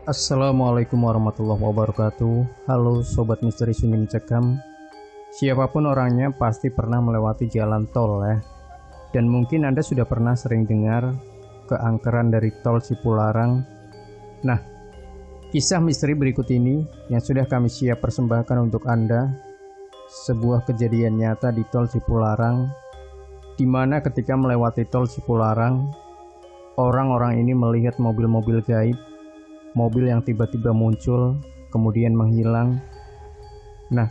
Assalamualaikum warahmatullahi wabarakatuh. Halo Sobat Misteri Sunyi Mencekam. Siapapun orangnya pasti pernah melewati jalan tol ya. Dan mungkin Anda sudah pernah sering dengar keangkeran dari tol Cipularang. Nah, kisah misteri berikut ini yang sudah kami siap persembahkan untuk Anda, sebuah kejadian nyata di tol Cipularang, di mana ketika melewati tol Cipularang, orang-orang ini melihat mobil-mobil gaib, mobil yang tiba-tiba muncul, kemudian menghilang. Nah,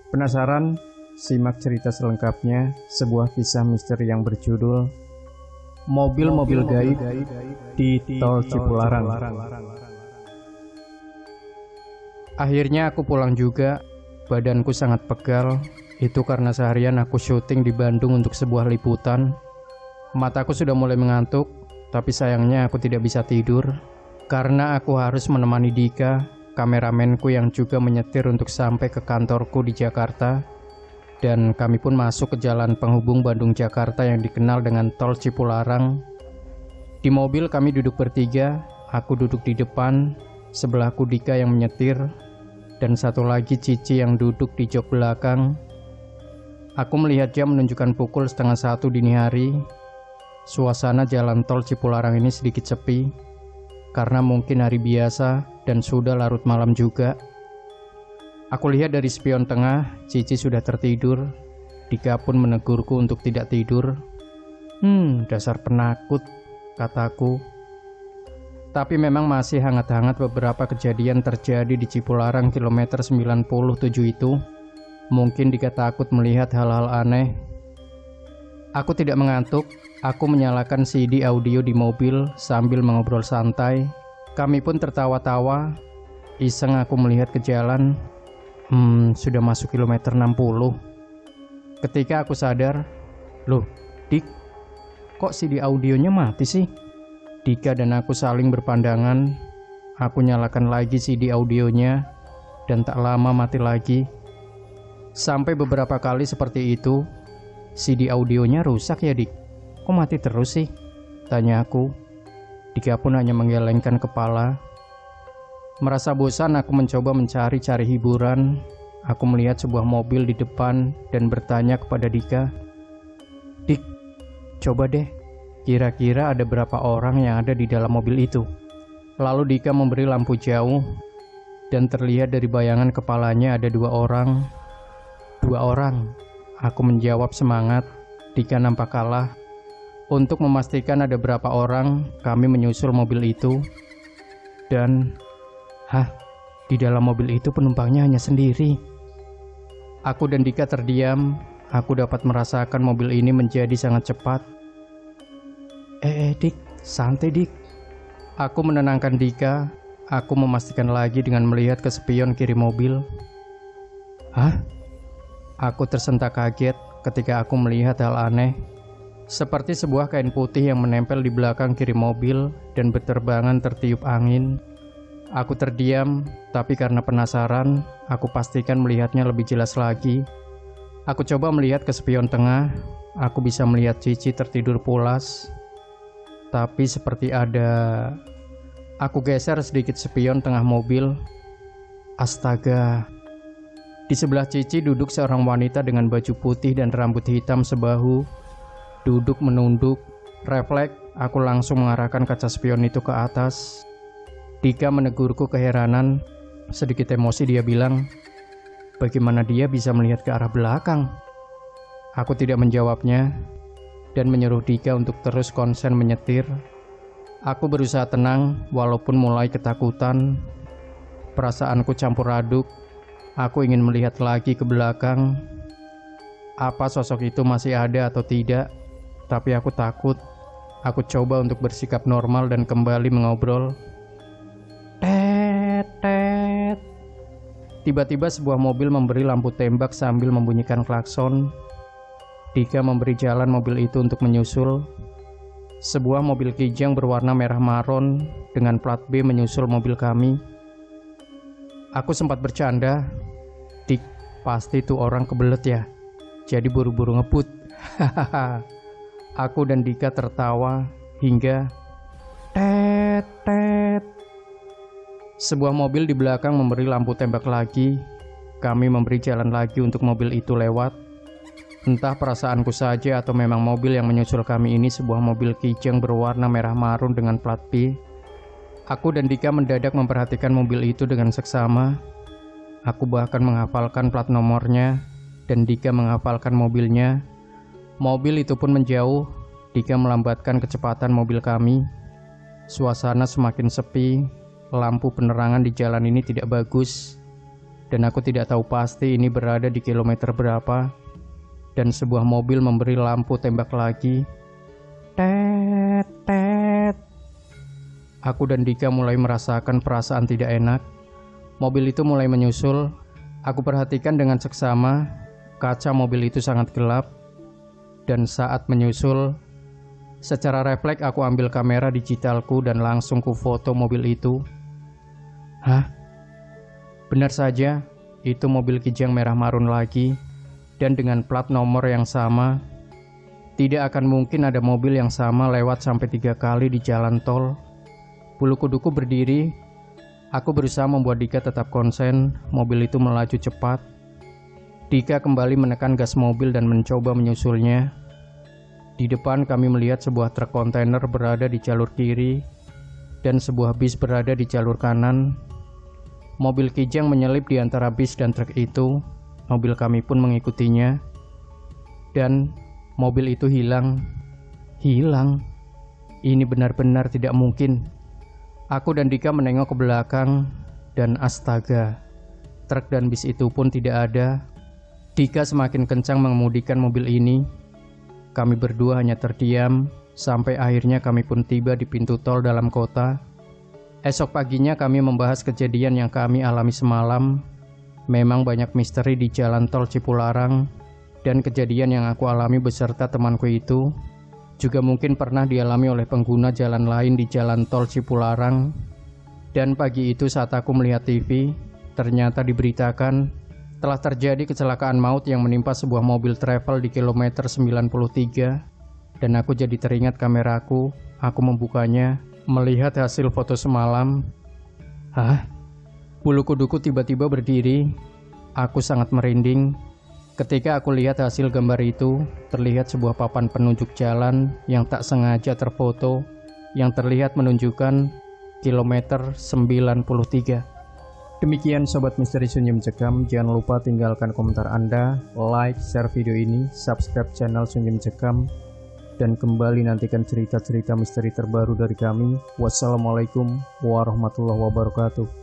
penasaran? Simak cerita selengkapnya, sebuah kisah misteri yang berjudul Mobil-mobil Gaib di Tol Cipularang. Akhirnya aku pulang juga, badanku sangat pegal. Itu karena seharian aku syuting di Bandung untuk sebuah liputan. Mataku sudah mulai mengantuk, tapi sayangnya aku tidak bisa tidur karena aku harus menemani Dika, kameramenku yang juga menyetir untuk sampai ke kantorku di Jakarta. Dan kami pun masuk ke jalan penghubung Bandung-Jakarta yang dikenal dengan tol Cipularang. Di mobil kami duduk bertiga, aku duduk di depan, sebelahku Dika yang menyetir, dan satu lagi Cici yang duduk di jok belakang. Aku melihat jam menunjukkan pukul 12:30 dini hari. Suasana jalan tol Cipularang ini sedikit sepi, karena mungkin hari biasa dan sudah larut malam juga. Aku lihat dari spion tengah, Cici sudah tertidur. Dika pun menegurku untuk tidak tidur. Dasar penakut, kataku. Tapi memang masih hangat-hangat beberapa kejadian terjadi di Cipularang kilometer 97 itu. Mungkin Dika takut melihat hal-hal aneh. Aku tidak mengantuk. Aku menyalakan CD audio di mobil sambil mengobrol santai. Kami pun tertawa-tawa. Iseng aku melihat ke jalan. Sudah masuk kilometer 60. Ketika aku sadar, loh, Dik, kok CD audionya mati sih? Dika dan aku saling berpandangan. Aku nyalakan lagi CD audionya, dan tak lama mati lagi. Sampai beberapa kali seperti itu. CD audionya rusak ya, Dik? Kok mati terus sih? Tanya aku. Dika pun hanya menggelengkan kepala. Merasa bosan, aku mencoba mencari-cari hiburan. Aku melihat sebuah mobil di depan dan bertanya kepada Dika, Dik, coba deh, kira-kira ada berapa orang yang ada di dalam mobil itu? Lalu Dika memberi lampu jauh, dan terlihat dari bayangan kepalanya ada dua orang. Dua orang, aku menjawab semangat. Dika nampak kalah. Untuk memastikan ada berapa orang, kami menyusul mobil itu. Dan, di dalam mobil itu penumpangnya hanya sendiri. Aku dan Dika terdiam. Aku dapat merasakan mobil ini menjadi sangat cepat. Dik, santai Dik. Aku menenangkan Dika. Aku memastikan lagi dengan melihat ke spion kiri mobil. Aku tersentak kaget ketika aku melihat hal aneh. Seperti sebuah kain putih yang menempel di belakang kiri mobil dan berterbangan tertiup angin. Aku terdiam, tapi karena penasaran, aku pastikan melihatnya lebih jelas lagi. Aku coba melihat ke spion tengah. Aku bisa melihat Cici tertidur pulas. Tapi seperti ada... Aku geser sedikit spion tengah mobil. Astaga. Di sebelah Cici duduk seorang wanita dengan baju putih dan rambut hitam sebahu. Duduk menunduk. Refleks, aku langsung mengarahkan kaca spion itu ke atas. Dika menegurku keheranan. Sedikit emosi dia bilang, bagaimana dia bisa melihat ke arah belakang? Aku tidak menjawabnya dan menyuruh Dika untuk terus konsen menyetir. Aku berusaha tenang walaupun mulai ketakutan. Perasaanku campur aduk. Aku ingin melihat lagi ke belakang. Apa sosok itu masih ada atau tidak? Tapi aku takut. Aku coba untuk bersikap normal dan kembali mengobrol. Tet. Tiba-tiba sebuah mobil memberi lampu tembak sambil membunyikan klakson. Dika memberi jalan mobil itu untuk menyusul. Sebuah mobil kijang berwarna merah maron dengan plat B menyusul mobil kami. Aku sempat bercanda, Dik, pasti tuh orang kebelet ya, jadi buru-buru ngebut. Hahaha. Aku dan Dika tertawa hingga tet. Sebuah mobil di belakang memberi lampu tembak lagi. Kami memberi jalan lagi untuk mobil itu lewat. Entah perasaanku saja atau memang mobil yang menyusul kami ini sebuah mobil Kijang berwarna merah marun dengan plat B. Aku dan Dika mendadak memperhatikan mobil itu dengan seksama. Aku bahkan menghafalkan plat nomornya dan Dika menghafalkan mobilnya. Mobil itu pun menjauh. Dika melambatkan kecepatan mobil kami. Suasana semakin sepi. Lampu penerangan di jalan ini tidak bagus. Dan aku tidak tahu pasti ini berada di kilometer berapa. Dan sebuah mobil memberi lampu tembak lagi. Tet, tet. Aku dan Dika mulai merasakan perasaan tidak enak. Mobil itu mulai menyusul. Aku perhatikan dengan seksama. Kaca mobil itu sangat gelap. Dan saat menyusul, secara refleks aku ambil kamera digitalku dan langsung ku foto mobil itu. Hah? Benar saja, itu mobil Kijang merah marun lagi, dan dengan plat nomor yang sama. Tidak akan mungkin ada mobil yang sama lewat sampai 3 kali di jalan tol. Bulu kuduku berdiri. Aku berusaha membuat Dika tetap konsen. Mobil itu melaju cepat. Dika kembali menekan gas mobil dan mencoba menyusulnya. Di depan kami melihat sebuah truk kontainer berada di jalur kiri dan sebuah bis berada di jalur kanan. Mobil Kijang menyelip di antara bis dan truk itu. Mobil kami pun mengikutinya. Dan mobil itu hilang. Hilang? Ini benar-benar tidak mungkin. Aku dan Dika menengok ke belakang dan astaga, truk dan bis itu pun tidak ada. Dika semakin kencang mengemudikan mobil ini. Kami berdua hanya terdiam sampai akhirnya kami pun tiba di pintu tol dalam kota. Esok paginya kami membahas kejadian yang kami alami semalam. Memang banyak misteri di jalan tol Cipularang, dan kejadian yang aku alami beserta temanku itu juga mungkin pernah dialami oleh pengguna jalan lain di jalan tol Cipularang. Dan pagi itu saat aku melihat TV, ternyata diberitakan telah terjadi kecelakaan maut yang menimpa sebuah mobil travel di kilometer 93. Dan aku jadi teringat kameraku. Aku membukanya, melihat hasil foto semalam. Hah? Bulu kuduku tiba-tiba berdiri. Aku sangat merinding. Ketika aku lihat hasil gambar itu, terlihat sebuah papan penunjuk jalan yang tak sengaja terfoto, yang terlihat menunjukkan kilometer 93. Demikian Sobat Misteri Sunyi Mencekam. Jangan lupa tinggalkan komentar Anda, like, share video ini, subscribe channel Sunyi Mencekam, dan kembali nantikan cerita-cerita misteri terbaru dari kami. Wassalamualaikum warahmatullahi wabarakatuh.